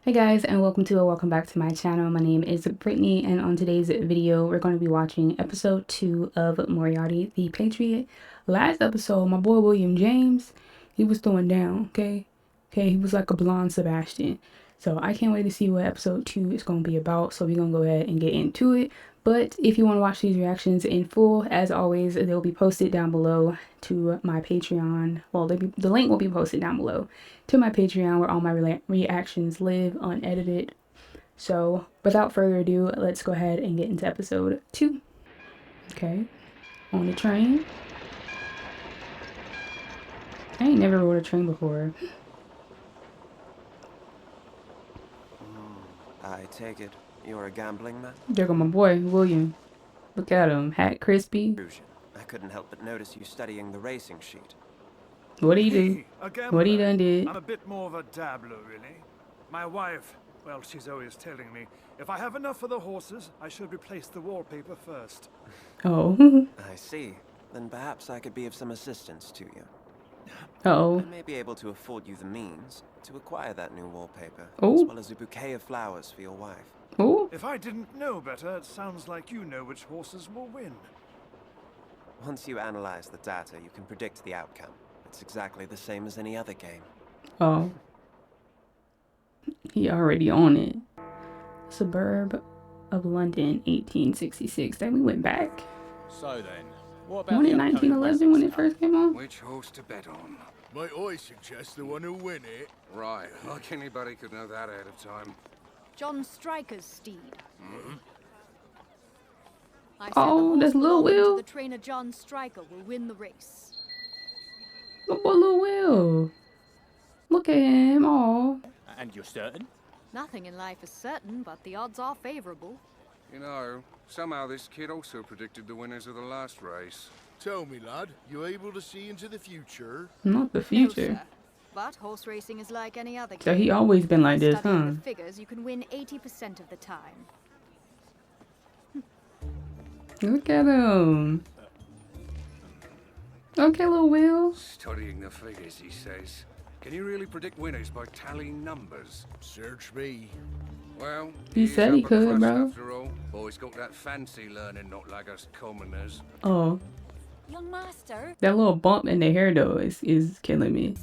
Hey guys, and welcome back to my channel. My name is Brittany, and on today's video we're going to be watching episode 2 of Moriarty the Patriot. Last episode, my boy William James, he was throwing down. Okay, he was like a blonde Sebastian. So I can't wait to see what episode 2 is going to be about, so we're going to go ahead and get into it. But if you want to watch these reactions in full, as always, they'll be posted down below to my Patreon. Well, the link will be posted down below to my Patreon where all my reactions live unedited. So without further ado, let's go ahead and get into episode 2. Okay, on the train. I ain't never rode a train before. I take it you're a gambling man? There go my boy, William. Look at him, hat crispy. I couldn't help but notice you studying the racing sheet. What do you do? What he done did? I'm a bit more of a dabbler, really. My wife, well, she's always telling me, if I have enough for the horses, I should replace the wallpaper first. Oh. I see. Then perhaps I could be of some assistance to you. Uh-oh. I may be able to afford you the means to acquire that new wallpaper, Oh. as well as a bouquet of flowers for your wife. Oh. If I didn't know better, it sounds like you know which horses will win. Once you analyze the data, you can predict the outcome. It's exactly the same as any other game. Oh. He already on it. Suburb of London, 1866. Then we went back. So then, what about When in 1911 when it first came on? Which horse to bet on? Might I suggest the one who win it? Right, like anybody could know that ahead of time. John Stryker's steed. I said Oh, the that's horse Lil belonging to Will? The trainer John Stryker will win the race. Look at Lil Will. Look at him. Oh. And you're certain? Nothing in life is certain, but the odds are favorable. You know, somehow this kid also predicted the winners of the last race. Tell me, lad, you able to see into the future? Not the No, future. sir. But horse racing is like any other game. So he always been like this, Studying huh? the figures, you can win 80% of the time. Look at him. Okay, Lil Will. Studying the figures, he says. Can you really predict winners by tallying numbers? Search me. Well, He is said he upper could, crust bro. After all, boys got that fancy learning, not like us commoners. Oh. Young master, That little bump in the hair though is killing me.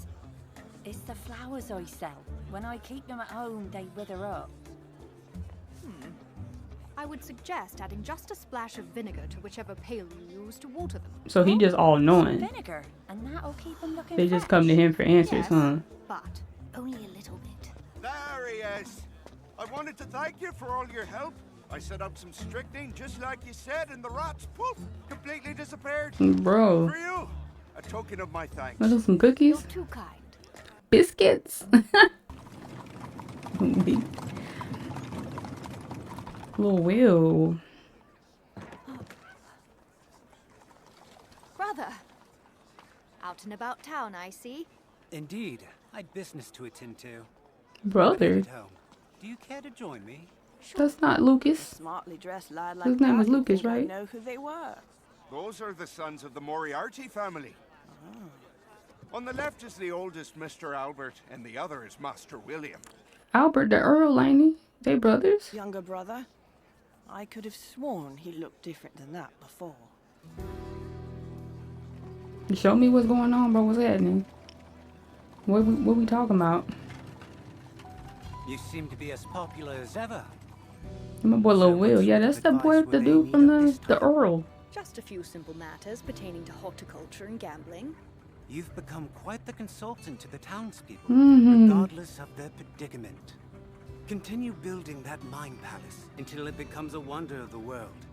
it's the flowers I sell. When I keep them at home, they wither up. I would suggest adding just a splash of vinegar to whichever pail you use to water them. So he just all knowing. Vinegar, and that'll keep them looking They just fresh. come to him for answers, Yes, huh? but Only a little bit. There he is. I wanted to thank you for all your help. I set up some strychnine just like you said, and the rats, poof, completely disappeared. Bro. For you, a token of my thanks. Want some you're cookies? too kind. Biscuits? Lil Will. Brother! Out and about town, I see. Indeed, I'd business to attend to. Brother. At home. Do you care to join me? That's not Lucas. Smartly dressed lad like His name that, was you'd Lucas, think I'd right? know who they were. Those are the sons of the Moriarty family. On the left is the oldest Mr. Albert, and the other is Master William. Albert the Earl, ain't he? They brothers? Younger brother. I could have sworn he looked different than that before. Show me what's going on, bro. What's happening? What we talking about? You seem to be as popular as ever. My boy Lil Will. Yeah, that's the boy, the dude from the Earl. Just a few simple matters pertaining to horticulture and gambling. You've become quite the consultant to the townspeople, Mhm. regardless of their predicament. Continue building that mind palace until it becomes a wonder of the world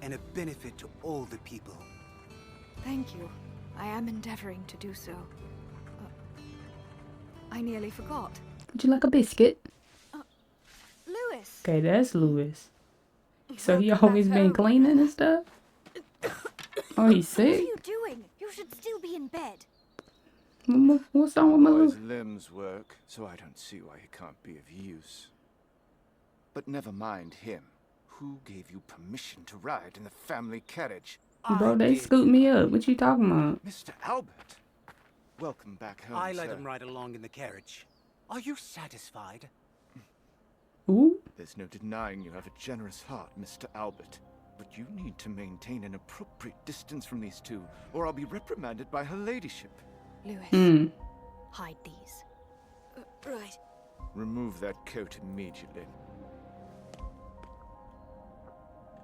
and a benefit to all the people. Thank you. I am endeavoring to do so. I nearly forgot. Would you like a biscuit? Lewis! Okay, that's Lewis. So he Welcome always back been home, cleaning and stuff? Oh, he's What are sick? you doing? You should still be in bed. What's wrong with my Boy's Lewis? limbs work, so I don't see why he can't be of use. But never mind him. Who gave you permission to ride in the family carriage? Bro, they scooped me up. What you talking about? Mr. Albert. Welcome back home, I let sir. him ride along in the carriage. Are you satisfied? Ooh. There's no denying you have a generous heart, Mr. Albert. But you need to maintain an appropriate distance from these two, or I'll be reprimanded by her ladyship. Lewis, hide these. Right. Remove that coat immediately.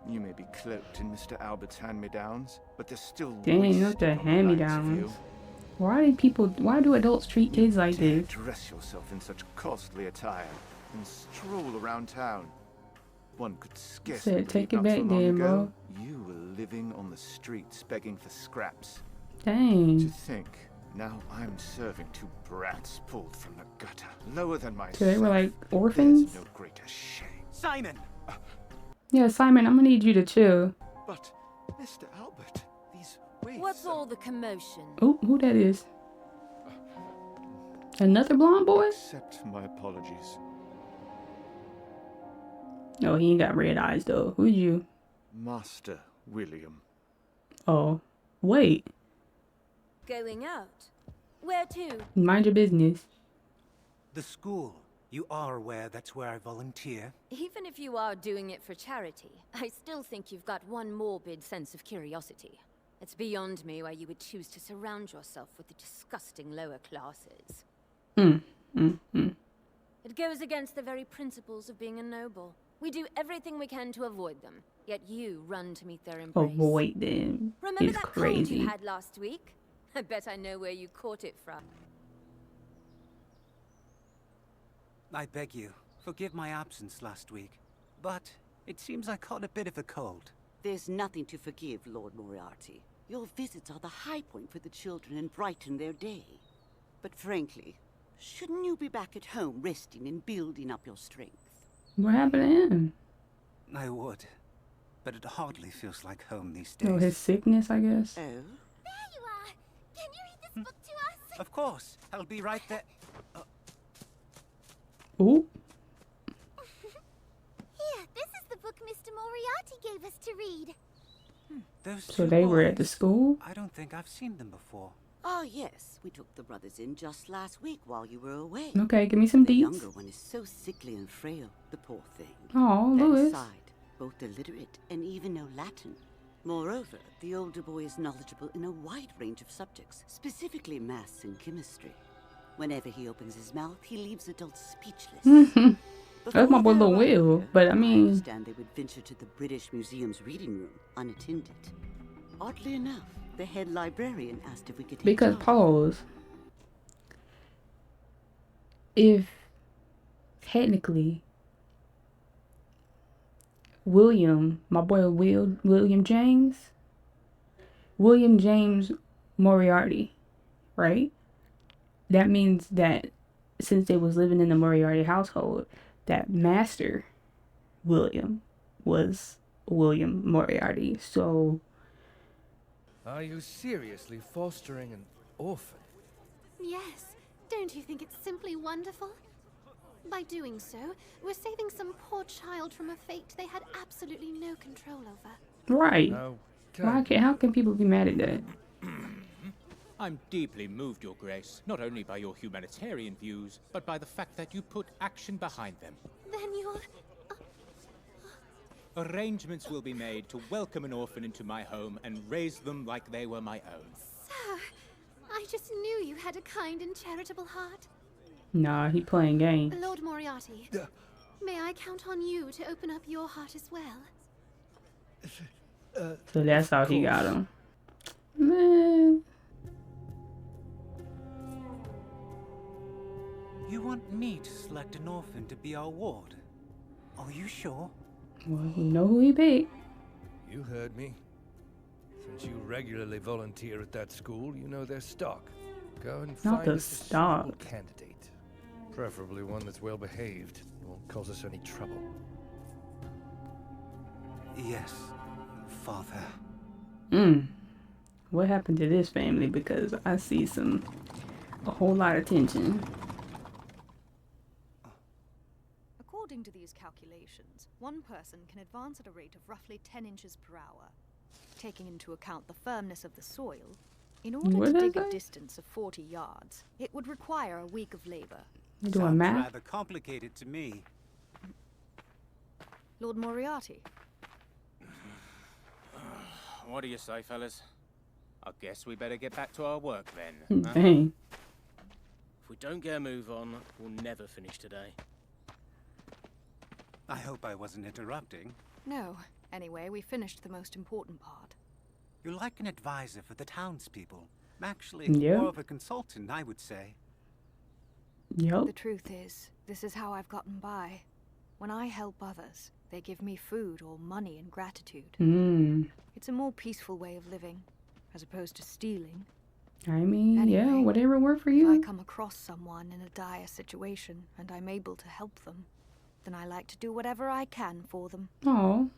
You may be cloaked in Mr. Albert's hand-me-downs, but there's still Dang, not the hand-me-downs. Why do adults treat kids like this? Dress yourself in such costly attire and stroll around town. One could scarcely Said, take it believe not back so long then, ago, bro. you were living on the streets begging for scraps. Dang. To think, now I'm serving two brats pulled from the gutter, lower than myself. So they were like orphans? There's no greater shame. Simon! Yeah, Simon, I'm gonna need you to chill. But, Mr. Albert, these ways... What's all the commotion? Oh, who that is? Another blonde boy? Accept my apologies. No, he ain't got red eyes though. Who's you? Master William. Oh, wait. Going out? Where to? Mind your business. The school. You are aware that's where I volunteer? Even if you are doing it for charity, I still think you've got one morbid sense of curiosity. It's beyond me why you would choose to surround yourself with the disgusting lower classes. It goes against the very principles of being a noble. We do everything we can to avoid them, yet you run to meet their embrace. Avoid them. Remember It's that crazy. cold you had last week? I bet I know where you caught it from. I beg you, forgive my absence last week, but it seems I caught a bit of a cold. There's nothing to forgive, Lord Moriarty. Your visits are the high point for the children and brighten their day. But frankly, shouldn't you be back at home resting and building up your strength? What happened to him? I would, but it hardly feels like home these days. Oh, his sickness, I guess. Oh? There you are! Can you read this book to us? Of course, I'll be right there. Ooh. Here, this is the book Mr. Moriarty gave us to read. Those So two they were boys, at the school? I don't think I've seen them before. Oh, yes. We took the brothers in just last week while you were away. Okay, give me some The deets. younger one is so sickly and frail, the poor thing. Oh, That Lewis. aside, both illiterate and even know Latin. Moreover, the older boy is knowledgeable in a wide range of subjects, specifically maths and chemistry. Whenever he opens his mouth, he leaves adults speechless. That's my boy Lil Will, but I I mean... understand they would venture to the British Museum's reading room, unattended. Oddly enough, the head librarian asked if we could take Because, charge. pause. If, technically, William, my boy William James Moriarty, right? That means that since they was living in the Moriarty household, that Master William was William Moriarty. So, are you seriously fostering an orphan? Yes. Don't you think it's simply wonderful? By doing so, we're saving some poor child from a fate they had absolutely no control over. right. Okay. How can people be mad at that? I'm deeply moved, Your Grace, not only by your humanitarian views, but by the fact that you put action behind them. Then you're... Arrangements will be made to welcome an orphan into my home and raise them like they were my own. Sir, I just knew you had a kind and charitable heart. Nah, he playing games. Lord Moriarty, may I count on you to open up your heart as well? So that's how he got him. Man. You want me to select an orphan to be our ward? Are you sure? Well, you know who he picked. You heard me. Since you regularly volunteer at that school, you know their stock. Go and Not find the us a suitable stock. candidate. Preferably one that's well behaved and won't cause us any trouble. Yes, Father. What happened to this family? Because I see a whole lot of tension. According to these calculations, one person can advance at a rate of roughly 10 inches per hour. Taking into account the firmness of the soil, in order What to is dig a that? distance of 40 yards, it would require a week of labor. You doing Sounds math? rather complicated to me. Lord Moriarty. What do you say, fellas? I guess we better get back to our work then. Dang. If we don't get a move on, we'll never finish today. I hope I wasn't interrupting. No. Anyway, we finished the most important part. You're like an advisor for the townspeople. Actually, Yeah. more of a consultant, I would say. Yep. The truth is, this is how I've gotten by. When I help others, they give me food or money in gratitude. It's a more peaceful way of living, as opposed to stealing. I mean, Anyway, yeah, whatever worked for If you. I come across someone in a dire situation and I'm able to help them, then I like to do whatever I can for them. Oh.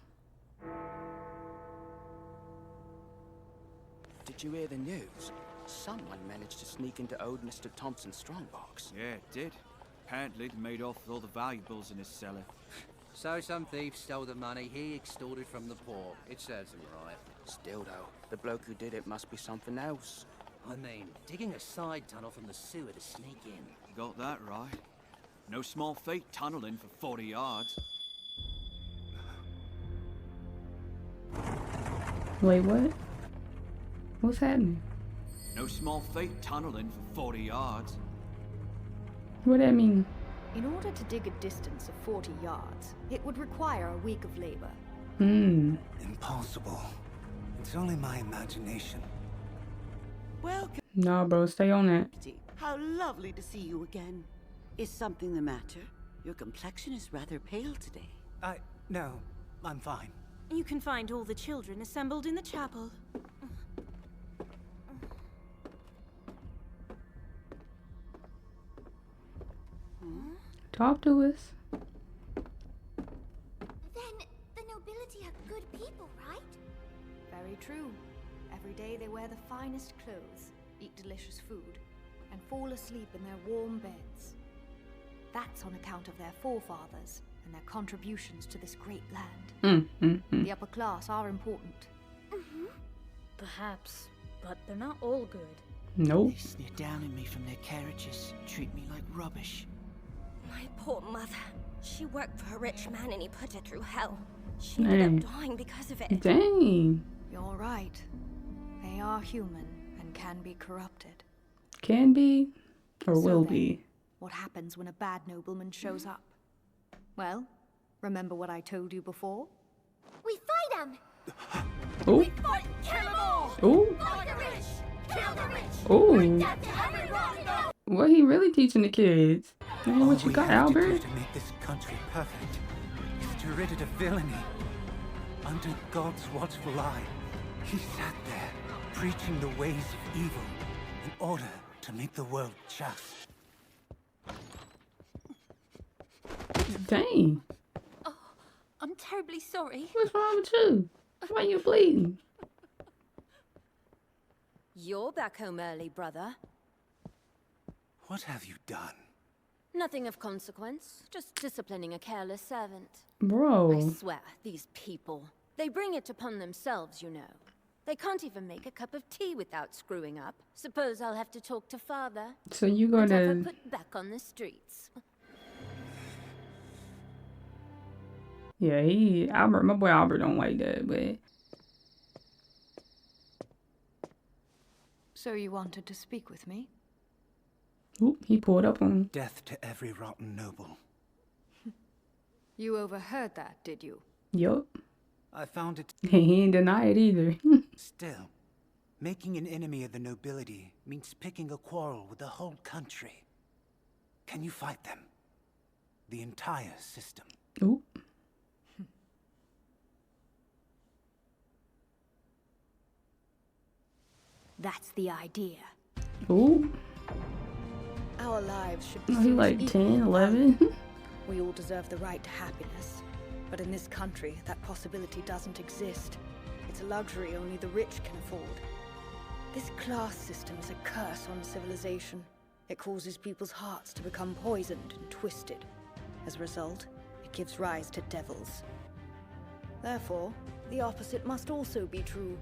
Did you hear the news? Someone managed to sneak into old Mr. Thompson's strongbox. Yeah, it did. Apparently they made off with all the valuables in his cellar. So some thief stole the money he extorted from the poor. It serves him right. Still though, the bloke who did it must be something else. I mean, digging a side tunnel from the sewer to sneak in. Got that right. No small feat tunneling for 40 yards. Wait, what? What's happening? No small feat tunneling for 40 yards. What that mean? In order to dig a distance of 40 yards, it would require a week of labor. Impossible. It's only my imagination. Welcome. Nah, bro, stay on that. How lovely to see you again. Is something the matter? Your complexion is rather pale today. No, I'm fine. You can find all the children assembled in the chapel. Talk to us. Then the nobility are good people, right? Very true. Every day they wear the finest clothes, eat delicious food, and fall asleep in their warm beds. That's on account of their forefathers and their contributions to this great land. The upper class are important. Perhaps, but they're not all good. Nope. They sneer down at me from their carriages, treat me like rubbish. My poor mother. She worked for a rich man and he put her through hell. She ended up dying because of it. Dang. You're right. They are human and can be corrupted. Can be, or So will then, be. What happens when a bad nobleman shows up? Well, remember what I told you before? We fight them! Oh. We fight, kill them all! Ooh. Fight the rich! Kill the rich! Ooh. Bring death to every wrongdoer! What he really teaching the kids? Man, what you got, Albert? To make this country perfect is to rid it of villainy. Under God's watchful eye, he sat there, preaching the ways of evil in order to make the world just. Dang. Oh, I'm terribly sorry. What's wrong with you? Why you bleeding? You're back home early, brother. What have you done? Nothing of consequence. Just disciplining a careless servant. Bro. I swear, these people. They bring it upon themselves, you know. They can't even make a cup of tea without screwing up. Suppose I'll have to talk to father. So you And have her gonna... put back on the streets. Yeah, Albert, my boy Albert don't like that, but... So you wanted to speak with me? Oop, he pulled up on him. Death to every rotten noble. You overheard that, did you? Yup. I found it... He ain't deny it either. Still, making an enemy of the nobility means picking a quarrel with the whole country. Can you fight them? The entire system. Oop. That's the idea. Ooh. Our lives should be Oh, he seen as like equal 10, in 11. value. We all deserve the right to happiness. But in this country, that possibility doesn't exist. It's a luxury only the rich can afford. This class system is a curse on civilization. It causes people's hearts to become poisoned and twisted. As a result, it gives rise to devils. Therefore, the opposite must also be true.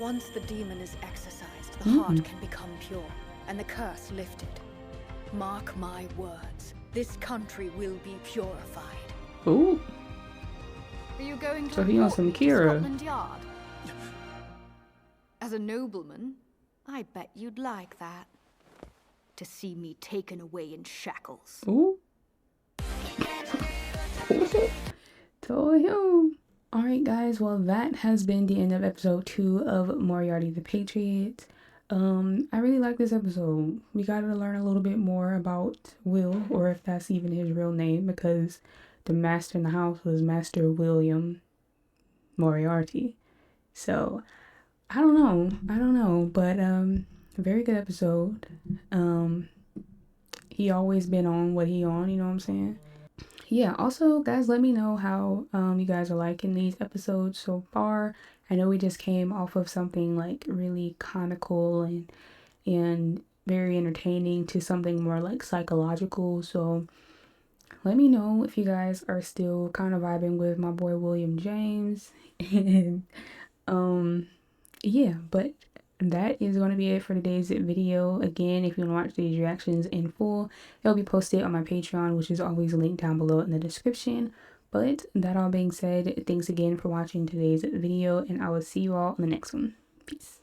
Once the demon is exorcised, the heart can become pure, and the curse lifted. Mark my words, this country will be purified. Ooh. Are you going to So he on report some me to Kira. Scotland Yard? As a nobleman, I bet you'd like that. To see me taken away in shackles. Ooh. Told him. Alright guys, well that has been the end of episode 2 of Moriarty the Patriot. I really like this episode. We got to learn a little bit more about Will, or if that's even his real name, because the master in the house was Master William Moriarty. So I don't know, but very good episode. He always been on what he on, you know what I'm saying? Yeah, also guys, let me know how you guys are liking these episodes so far. I know we just came off of something like really comical and very entertaining to something more like psychological. So let me know if you guys are still kind of vibing with my boy William James. And yeah, but that is going to be it for today's video. Again, if you want to watch these reactions in full, it'll be posted on my Patreon, which is always linked down below in the description. But that all being said, thanks again for watching today's video, and I will see you all in the next one. Peace.